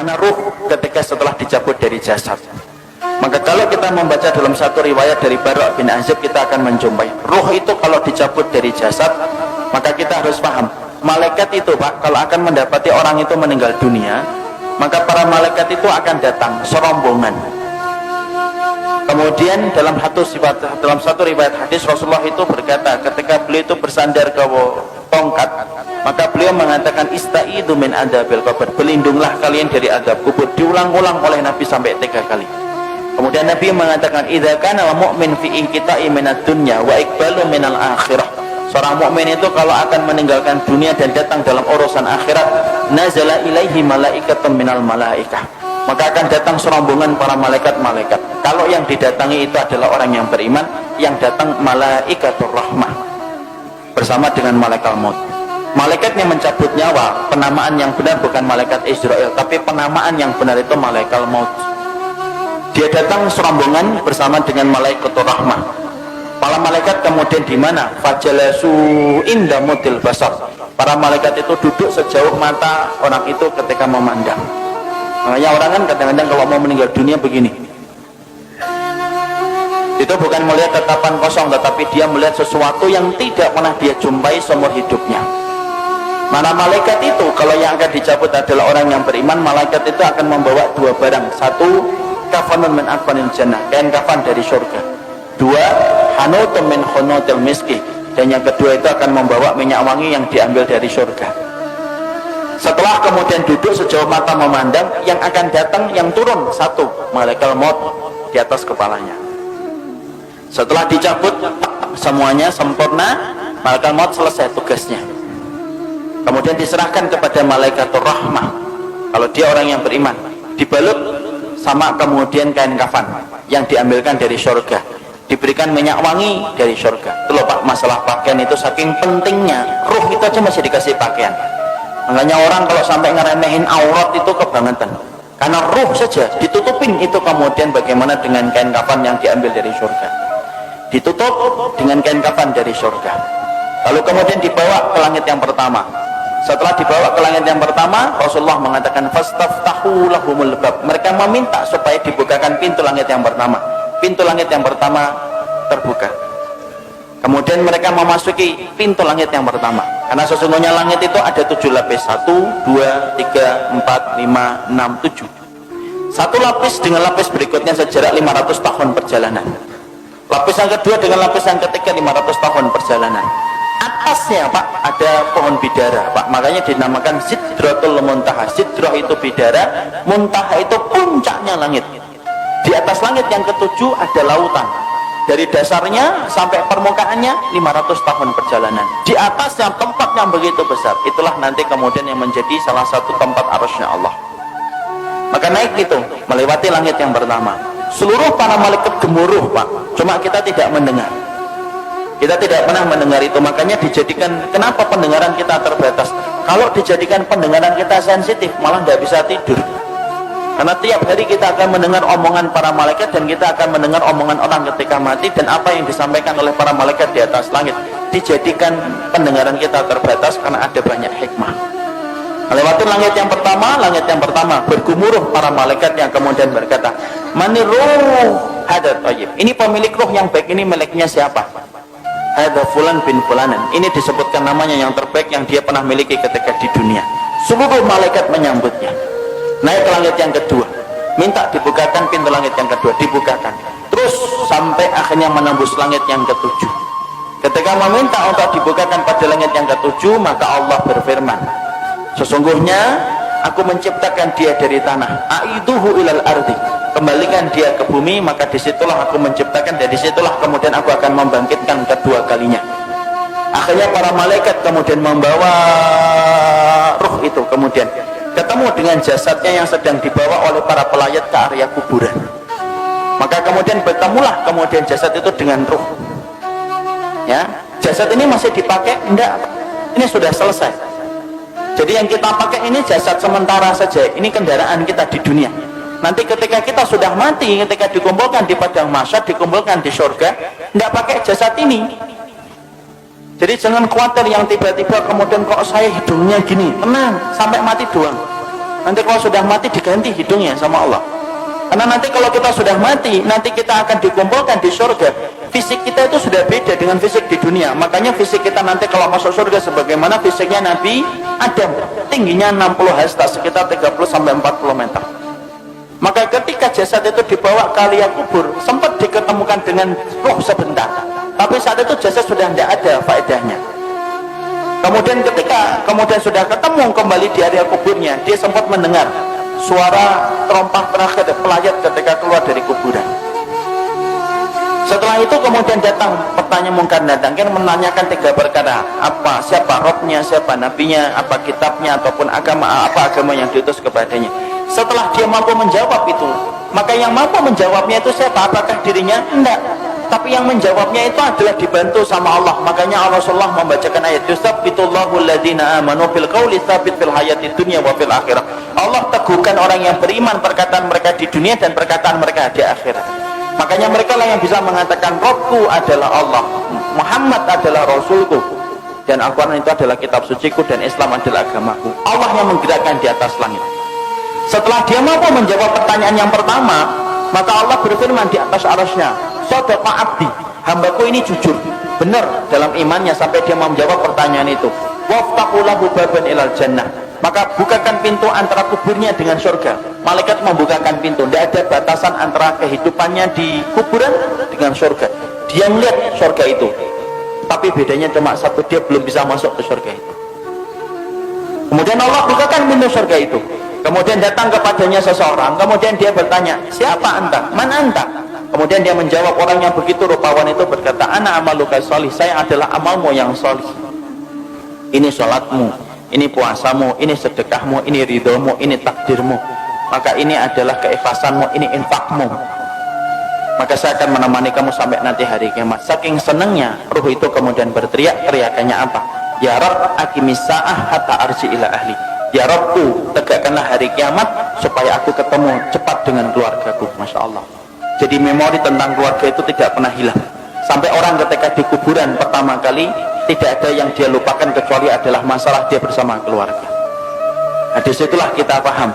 bagaimana ruh ketika setelah dicabut dari jasad. Maka kalau kita membaca dalam satu riwayat dari Bara' bin Azib, kita akan menjumpai ruh itu kalau dicabut dari jasad, maka kita harus paham malaikat itu Pak, kalau akan mendapati orang itu meninggal dunia, maka para malaikat itu akan datang serombongan. Kemudian dalam satu riwayat hadis Rasulullah itu berkata, ketika beliau itu bersandar ke tongkat, maka beliau mengatakan istaidu min adabil qabr, berlindunglah kalian dari adab kubur. Diulang-ulang oleh Nabi sampai 3 kali. Kemudian Nabi mengatakan idza kana al-mu'min fi inqita'i minad dunya wa iqbalu minal akhirah. Seorang mukmin itu kalau akan meninggalkan dunia dan datang dalam urusan akhirat, nazala ilaihi malaikatun minal malaikah, maka akan datang serombongan para malaikat-malaikat. Kalau yang didatangi itu adalah orang yang beriman, yang datang malaikatur rahmah bersama dengan malaikat maut. Malaikatnya mencabut nyawa, penamaan yang benar bukan malaikat Israel, tapi penamaan yang benar itu malaikat maut. Dia datang serombongan bersama dengan malaikatur rahmah. Para malaikat kemudian di mana? Fajalasu inda mudil basar. Para malaikat itu duduk sejauh mata orang itu ketika memandang. Makanya orang kan kadang-kadang kalau mau meninggal dunia begini. Itu bukan melihat tatapan kosong, tetapi dia melihat sesuatu yang tidak pernah dia jumpai seumur hidupnya. Mana malaikat itu kalau yang akan dicabut adalah orang yang beriman, malaikat itu akan membawa 2 barang. 1, kafanun min akfanil jannah, kain kafan dari surga. 2, hanutun min khunutil miski, dan yang kedua itu akan membawa minyak wangi yang diambil dari surga. Setelah kemudian duduk sejauh mata memandang, yang akan datang, yang turun 1, malaikat maut di atas kepalanya. Setelah dicabut semuanya sempurna, malaikat maut selesai tugasnya. Kemudian diserahkan kepada malaikatur rahmah. Kalau dia orang yang beriman, dibalut sama kemudian kain kafan yang diambilkan dari surga, diberikan minyak wangi dari surga. Itu loh Pak, masalah pakaian itu saking pentingnya. Ruh itu aja masih dikasih pakaian. Makanya orang kalau sampai ngeremehin aurat itu kebangetan, karena ruh saja ditutupin itu. Kemudian bagaimana dengan kain kafan yang diambil dari surga? Ditutup dengan kain kafan dari surga, lalu kemudian dibawa ke langit yang pertama. Setelah dibawa ke langit yang pertama, Rasulullah mengatakan fastaftahu lahumul bab, mereka meminta supaya dibukakan pintu langit yang pertama. Pintu langit yang pertama terbuka. Kemudian mereka memasuki pintu langit yang pertama, karena sesungguhnya langit itu ada 7 lapis. 1, 2, 3, 4, 5, 6, 7. Satu lapis dengan lapis berikutnya sejarak 500 tahun perjalanan. Lapis yang kedua dengan lapis yang ketiga 500 tahun perjalanan. Atasnya Pak ada pohon bidara Pak, makanya dinamakan Sidratul Muntaha. Sidrah itu bidara, Muntaha itu puncaknya langit. Di atas langit yang ke-7 ada lautan. Dari dasarnya sampai permukaannya 500 tahun perjalanan. Di atasnya tempat yang begitu besar. Itulah nanti kemudian yang menjadi salah satu tempat arasy-Nya Allah. Maka naik itu melewati langit yang pertama. Seluruh para malaikat gemuruh Pak, cuma kita tidak mendengar. Kita tidak pernah mendengar itu. Makanya dijadikan, kenapa pendengaran kita terbatas? Kalau dijadikan pendengaran kita sensitif, malah tidak bisa tidur. Karena tiap hari kita akan mendengar omongan para malaikat, dan kita akan mendengar omongan orang ketika mati, dan apa yang disampaikan oleh para malaikat di atas langit. Dijadikan pendengaran kita terbatas karena ada banyak hikmah. Melewati langit yang pertama bergumuruh para malaikat yang kemudian berkata, maniruh hadat tayyib, ini pemilik ruh yang baik, ini miliknya siapa? Hadza fulan bin fulanan, ini disebutkan namanya yang terbaik yang dia pernah miliki ketika di dunia. Seluruh malaikat menyambutnya. Naik ke langit yang kedua, minta dibukakan pintu langit yang kedua, dibukakan. Terus sampai akhirnya menembus langit yang ke-7. Ketika meminta untuk dibukakan pada langit yang ke-7, maka Allah berfirman, sesungguhnya aku menciptakan dia dari tanah, aiduhu ilal ardi, kembalikan dia ke bumi, maka disitulah aku menciptakan, dan disitulah kemudian aku akan membangkitkan kedua kalinya. Akhirnya para malaikat kemudian membawa ruh itu, kemudian ketemu dengan jasadnya yang sedang dibawa oleh para pelayat ke area kuburan. Maka kemudian bertemulah kemudian jasad itu dengan ruh. Ya, jasad ini masih dipakai? Enggak, ini sudah selesai. Jadi yang kita pakai ini jasad sementara saja, ini kendaraan kita di dunia. Nanti ketika kita sudah mati, ketika dikumpulkan di padang mahsyar, dikumpulkan di surga, enggak pakai jasad ini. Jadi jangan khawatir yang tiba-tiba kemudian kok saya hidungnya gini, tenang, sampai mati doang. Nanti kalau sudah mati diganti hidungnya sama Allah. Karena nanti kalau kita sudah mati, nanti kita akan dikumpulkan di surga. Fisik kita itu sudah beda dengan fisik di dunia. Makanya fisik kita nanti kalau masuk surga sebagaimana fisiknya Nabi Adam, tingginya 60 hasta, sekitar 30-40 meter. Maka ketika jasad itu dibawa ke liang kubur, sempat diketemukan dengan roh sebentar, tapi saat itu jasad sudah tidak ada faedahnya. Kemudian ketika sudah ketemu kembali di area kuburnya, dia sempat mendengar suara terompah terakhir pelayat ketika keluar dari kuburan. Setelah itu kemudian datang pertanyaan mungkar dan nakir, menanyakan 3 perkara. Siapa rohnya, siapa nabinya, apa kitabnya, ataupun apa agama yang diutus kepadanya. Setelah dia mampu menjawab itu, maka yang mampu menjawabnya itu siapa? Apakah dirinya? Enggak. Tapi yang menjawabnya itu adalah dibantu sama Allah. Makanya Rasulullah membacakan ayat yusabbitullahu alladhina amanu bil qawli tsabit fil hayatid dunya wa fil akhirah. Allah teguhkan orang yang beriman perkataan mereka di dunia dan perkataan mereka di akhirat. Makanya mereka lah yang bisa mengatakan Rabbku adalah Allah, Muhammad adalah Rasulku, dan Al-Quran itu adalah kitab suciku, dan Islam adalah agamaku. Allah yang menggerakkan di atas langit. Setelah dia mampu menjawab pertanyaan yang pertama, maka Allah berfirman di atas arasnya, Sadaqa abdi, hambaku ini jujur, benar dalam imannya sampai dia mau menjawab pertanyaan itu. Waftahu lahu baban ilal jannah, maka bukakan pintu antara kuburnya dengan surga. Malaikat membukakan pintu, tidak ada batasan antara kehidupannya di kuburan dengan surga. Dia melihat surga itu, tapi bedanya cuma satu, dia belum bisa masuk ke surga itu. Kemudian Allah bukakan pintu surga itu. Kemudian datang kepadanya seseorang, kemudian dia bertanya, siapa anta? Man anta? Kemudian dia menjawab, orang yang begitu rupawan itu berkata, ana amaluka sholih, saya adalah amalmu yang sholih. Ini sholatmu, ini puasamu, ini sedekahmu, ini ridhomu, ini takdirmu. Maka ini adalah keikhlasanmu, ini infakmu. Maka saya akan menemani kamu sampai nanti hari kiamat. Saking senangnya, ruh itu kemudian berteriak, teriakannya apa? Ya Rabb, aqimis sa'ah hatta arji ila ahli. Ya Rabbku, tegakkanlah hari kiamat supaya aku ketemu cepat dengan keluargaku. Masya Allah. Jadi memori tentang keluarga itu tidak pernah hilang. Sampai orang ketika di kuburan pertama kali, tidak ada yang dia lupakan kecuali adalah masalah dia bersama keluarga. Nah, disitulah kita paham.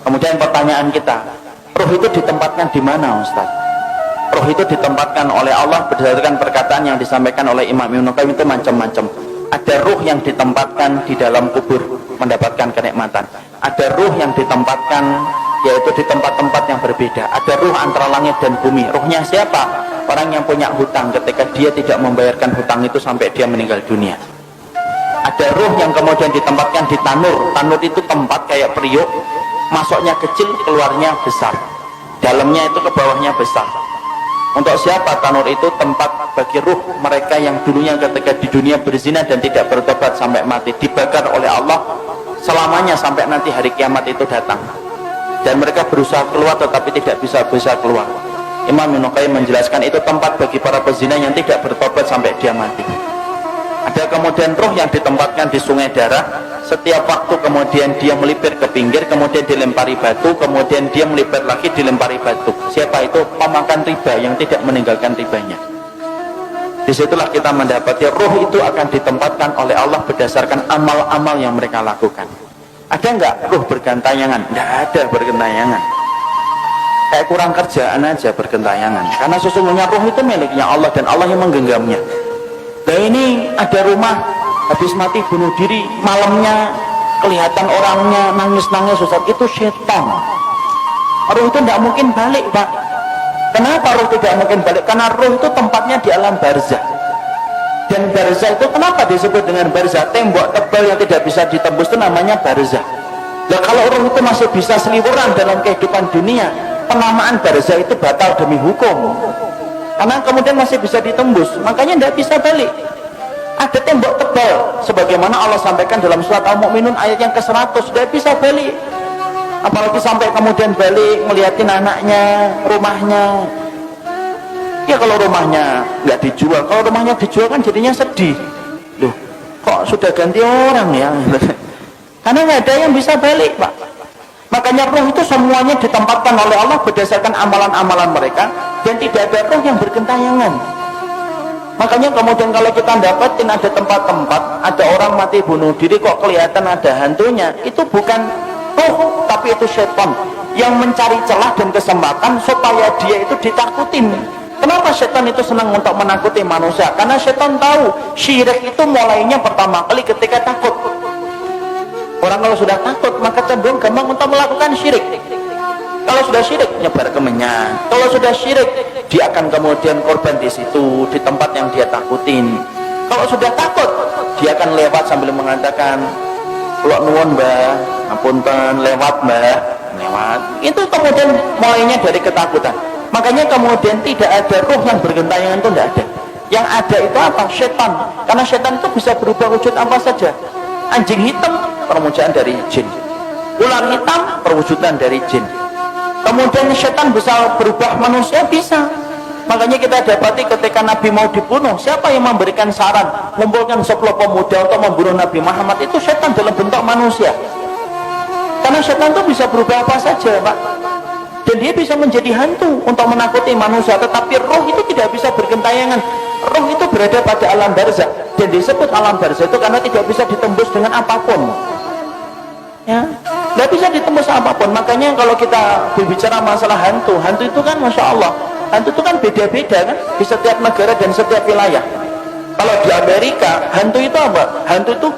Kemudian pertanyaan kita, ruh itu ditempatkan di mana, Ustaz? Ruh itu ditempatkan oleh Allah berdasarkan perkataan yang disampaikan oleh Imam Ibnu Qayyim itu macam-macam. Ada ruh yang ditempatkan di dalam kubur mendapatkan kenikmatan. Ada ruh yang ditempatkan yaitu di tempat-tempat yang berbeda. Ada ruh antara langit dan bumi. Ruhnya siapa? Orang yang punya hutang ketika dia tidak membayarkan hutang itu sampai dia meninggal dunia. Ada ruh yang kemudian ditempatkan di tanur. Tanur itu tempat kayak periuk, masuknya kecil, keluarnya besar. Dalamnya itu ke bawahnya besar. Untuk siapa tanur itu? Tempat bagi ruh mereka yang dulunya ketika di dunia berzina dan tidak bertobat sampai mati, dibakar oleh Allah selamanya sampai nanti hari kiamat itu datang. Dan mereka berusaha keluar tetapi tidak bisa keluar. Imam Ibnu Qayyim menjelaskan itu tempat bagi para pezina yang tidak bertobat sampai dia mati. Ada kemudian ruh yang ditempatkan di sungai darah. Setiap waktu kemudian dia melipir ke pinggir, kemudian dilempari batu, kemudian dia melipir lagi, dilempari batu. Siapa itu? Pemakan riba yang tidak meninggalkan ribanya. Disitulah kita mendapati ruh itu akan ditempatkan oleh Allah berdasarkan amal-amal yang mereka lakukan. Ada enggak ruh bergantayangan? Enggak ada bergantayangan. Kayak kurang kerjaan aja bergentayangan. Karena sesungguhnya ruh itu miliknya Allah dan Allah yang menggenggamnya. Nah ini ada rumah habis mati bunuh diri, malamnya kelihatan orangnya nangis-nangis, Ustaz, itu setan. Ruh itu tidak mungkin balik, Pak. Kenapa ruh tidak mungkin balik? Karena ruh itu tempatnya di alam barzah. Dan barzah itu kenapa disebut dengan barzah? Tembok tebal yang tidak bisa ditembus itu namanya barzah. Nah kalau ruh itu masih bisa seliweran dalam kehidupan dunia, penamaan barzah itu batal demi hukum. Karena kemudian masih bisa ditembus, makanya tidak bisa balik. Ada tembok tebal sebagaimana Allah sampaikan dalam surat Al-Mu'minun ayat yang ke-100, sudah bisa balik. Apalagi sampai kemudian balik ngeliatin anaknya, rumahnya. Ya kalau rumahnya nggak dijual, kalau rumahnya dijual kan jadinya sedih. Loh, kok sudah ganti orang ya? Karena nggak ada yang bisa balik, Pak. Makanya ruh itu semuanya ditempatkan oleh Allah berdasarkan amalan-amalan mereka, dan tidak ada ruh yang bergentayangan. Makanya kemudian kalau kita dapatin ada tempat-tempat, ada orang mati bunuh diri kok kelihatan ada hantunya, itu bukan roh, tapi itu setan yang mencari celah dan kesempatan supaya dia itu ditakutin. Kenapa setan itu senang untuk menakuti manusia? Karena setan tahu syirik itu mulainya pertama kali ketika takut. Orang kalau sudah takut maka cenderung gampang untuk melakukan syirik. Kalau sudah syirik nyebar kemenyan. Kalau sudah syirik dia akan kemudian korban di situ, di tempat yang dia takutin. Kalau sudah takut dia akan lewat sambil mengatakan, "Kula nuwun Mbah, apunten lewat Mbah." Lewat. Itu kemudian mulainya dari ketakutan. Makanya kemudian tidak ada roh yang bergentayangan, itu tidak ada. Yang ada itu apa? Setan. Karena setan itu bisa berubah wujud apa saja. Anjing hitam perwujudan dari jin, ular hitam perwujudan dari jin. Kemudian setan bisa berubah manusia, bisa. Makanya kita dapati ketika Nabi mau dibunuh, siapa yang memberikan saran mengumpulkan 10 pemuda untuk membunuh Nabi Muhammad? Itu setan dalam bentuk manusia. Karena setan itu bisa berubah apa saja, Pak. Dan dia bisa menjadi hantu untuk menakuti manusia. Tetapi roh itu tidak bisa bergentayangan. Roh itu berada pada alam barzah. Dan disebut alam barzah itu karena tidak bisa ditembus dengan apapun. Ya, tidak bisa ditembus apapun. Makanya kalau kita berbicara masalah hantu, hantu itu kan Masya Allah, hantu itu kan beda-beda kan di setiap negara dan setiap wilayah. Kalau di Amerika, hantu itu apa? Hantu itu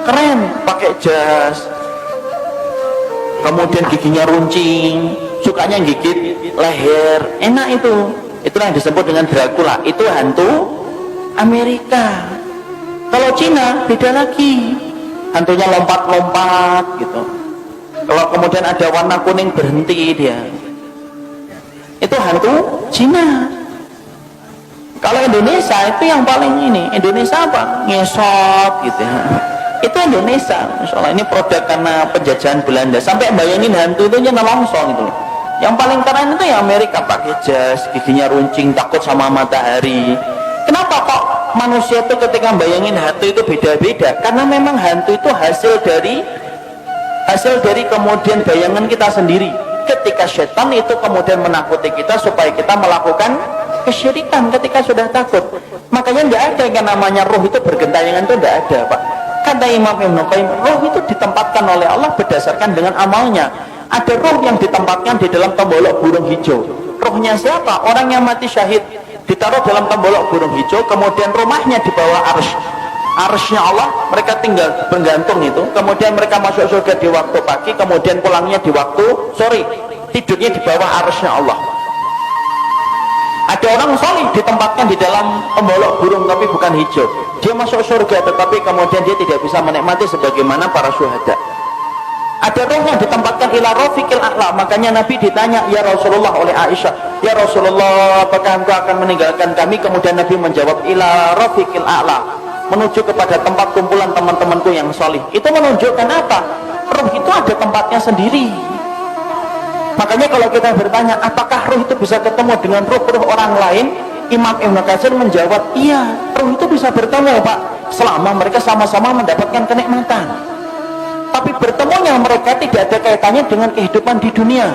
keren, pakai jas, kemudian giginya runcing, sukanya gigit leher, enak itu. Itulah yang disebut dengan Dracula. Itu hantu Amerika. Kalau Cina beda lagi, hantunya lompat-lompat gitu. Kalau kemudian ada warna kuning berhenti dia, itu hantu Cina. Kalau Indonesia itu yang paling ini, Indonesia apa? Ngesot gitu ya. Itu Indonesia. Misalnya ini produk karena penjajahan Belanda. Sampai bayangin hantu itu nyelongso gitu loh. Yang paling keren itu ya Amerika, pakai jas, giginya runcing, takut sama matahari. Kenapa kok manusia itu ketika bayangin hantu itu beda-beda? Karena memang hantu itu hasil dari kemudian bayangan kita sendiri. Ketika setan itu kemudian menakuti kita supaya kita melakukan kesyirikan ketika sudah takut. Makanya tidak ada yang namanya roh itu bergentayangan, itu tidak ada, Pak. Kata Imam Ibnu Qayyim, roh itu ditempatkan oleh Allah berdasarkan dengan amalnya. Ada roh yang ditempatkan di dalam tembolok burung hijau. Rohnya siapa? Orang yang mati syahid ditaruh dalam tembolok burung hijau, kemudian rumahnya di bawah arsy. Arsy-nya Allah, mereka tinggal bergantung itu. Kemudian mereka masuk surga di waktu pagi, kemudian pulangnya di waktu sore. Tidurnya di bawah arsy-nya Allah. Ada orang salih ditempatkan di dalam tembolok burung tapi bukan hijau. Dia masuk surga tetapi kemudian dia tidak bisa menikmati sebagaimana para syuhada. Ada roh yang ditempatkan ila rafiqil a'la. Makanya Nabi ditanya, ya Rasulullah, oleh Aisyah, ya Rasulullah, apakah engkau akan meninggalkan kami? Kemudian Nabi menjawab, ila rafiqil a'la, menuju kepada tempat kumpulan teman-temanku yang salih. Itu menunjukkan apa? Roh itu ada tempatnya sendiri. Makanya kalau kita bertanya, apakah roh itu bisa ketemu dengan roh-roh orang lain? Imam Ibnu Katsir menjawab, iya, roh itu bisa bertemu, Pak, selama mereka sama-sama mendapatkan kenikmatan. Tapi bertemunya mereka tidak ada kaitannya dengan kehidupan di dunia.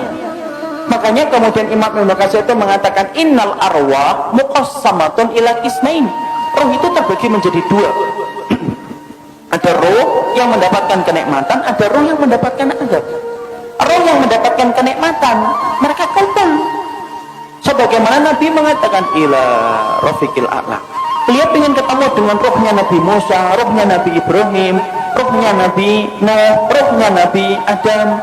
Makanya kemudian Imam Ibnu Katsir itu mengatakan, innal arwah muqassamatun ila qismain. Roh itu terbagi menjadi dua. Ada roh yang mendapatkan kenikmatan, ada roh yang mendapatkan azab. Roh yang mendapatkan kenikmatan, mereka kumpul. Sebagaimana Nabi mengatakan, ila rafiqil a'la. Beliau ingin ketemu dengan rohnya Nabi Musa, rohnya Nabi Ibrahim, rohnya Nabi Nuh, rohnya Nabi Adam.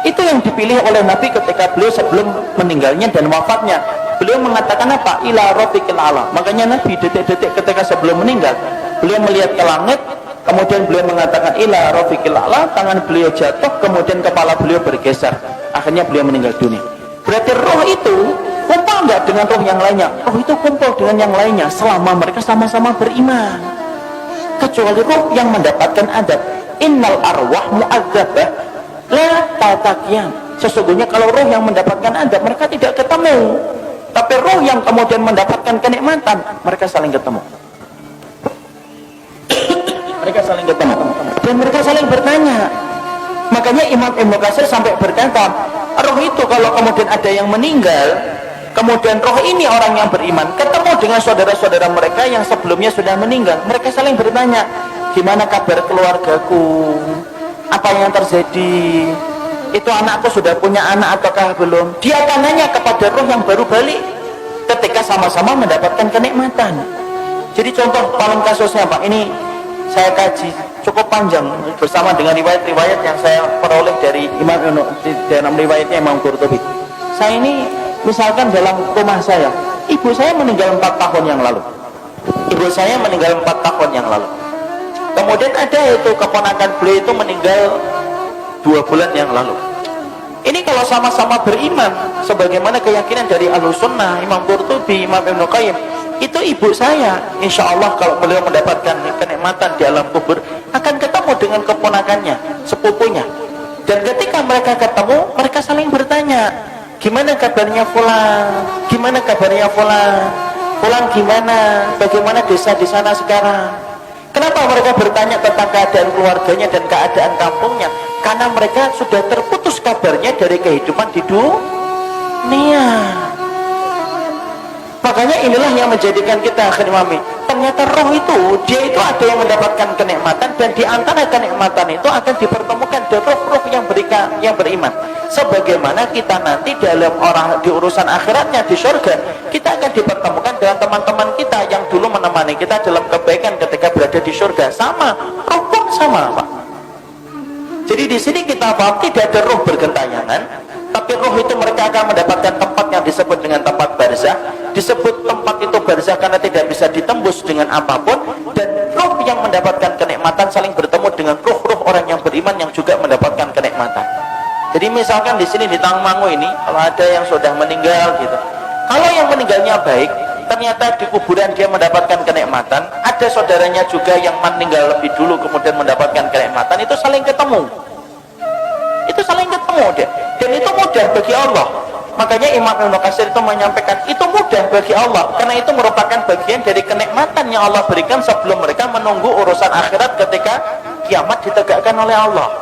Itu yang dipilih oleh Nabi ketika beliau sebelum meninggalnya dan wafatnya. Beliau mengatakan apa? Ila rafiqil a'la. Makanya Nabi detik-detik ketika sebelum meninggal, beliau melihat ke langit, kemudian beliau mengatakan ila rafiqil a'la, tangan beliau jatuh, kemudian kepala beliau bergeser. Akhirnya beliau meninggal dunia. Berarti roh itu kumpul enggak dengan roh yang lainnya? Roh itu kumpul dengan yang lainnya selama mereka sama-sama beriman. Kecuali roh yang mendapatkan adab. Innal arwah mu'adzabah la tataqiyan. Sesungguhnya kalau roh yang mendapatkan adab, mereka tidak ketemu. Tapi roh yang kemudian mendapatkan kenikmatan, mereka saling ketemu. Mereka saling ketemu dan mereka saling bertanya. Makanya Imam Ibnu Katsir sampai berkata, roh itu kalau kemudian ada yang meninggal, kemudian roh ini orang yang beriman ketemu dengan saudara-saudara mereka yang sebelumnya sudah meninggal, mereka saling bertanya, gimana kabar keluargaku, apa yang terjadi, itu anakku sudah punya anak ataukah belum. Dia akan nanya kepada roh yang baru balik ketika sama-sama mendapatkan kenikmatan. Jadi contoh paling kasusnya Pak, ini saya kaji cukup panjang bersama dengan riwayat-riwayat yang saya peroleh dari dalam riwayatnya Imam Qurtubi. Saya ini misalkan dalam rumah saya, ibu saya meninggal 4 tahun yang lalu. Ibu saya meninggal 4 tahun yang lalu. Kemudian ada itu keponakan beliau itu meninggal 2 bulan yang lalu. Ini kalau sama-sama beriman sebagaimana keyakinan dari Ahlussunnah, Imam Qurtubi, Imam Ibnu Qayyim, itu ibu saya insya Allah kalau beliau mendapatkan kenikmatan di alam kubur akan ketemu dengan keponakannya, sepupunya. Dan ketika mereka ketemu, mereka saling bertanya, gimana kabarnya Fulan, gimana kabarnya Fulan, Fulan gimana, bagaimana desa di sana sekarang. Kenapa mereka bertanya tentang keadaan keluarganya dan keadaan kampungnya? Karena mereka sudah terputus kabarnya dari kehidupan di dunia. Makanya inilah yang menjadikan kita akhirnya ternyata roh itu, dia itu ada yang mendapatkan kenikmatan, dan di antara kenikmatan itu akan dipertemukan dengan roh yang beriman. Sebagaimana kita nanti dalam di urusan akhiratnya di surga, kita akan dipertemukan dengan teman-teman kita yang dulu menemani kita dalam kebaikan ketika berada di surga. Sama, roh pun sama Pak. Jadi di sini kita paham tidak ada roh bergentayangan, tapi roh itu mereka akan mendapatkan tempat yang disebut dengan tempat barzah. Disebut tempat itu barzah karena tidak bisa ditembus dengan apapun, dan roh yang mendapatkan kenikmatan saling bertemu dengan roh-roh orang yang beriman yang juga mendapatkan kenikmatan. Jadi misalkan di sini di Tangmangu ini kalau ada yang sudah meninggal gitu, kalau yang meninggalnya baik, ternyata di kuburan dia mendapatkan kenikmatan, ada saudaranya juga yang meninggal lebih dulu kemudian mendapatkan kenikmatan, itu saling ketemu. Itu saling ketemu deh. Dan itu mudah bagi Allah. Makanya Imam Ibnu Katsir itu menyampaikan itu mudah bagi Allah karena itu merupakan bagian dari kenikmatan yang Allah berikan sebelum mereka menunggu urusan akhirat ketika kiamat ditegakkan oleh Allah.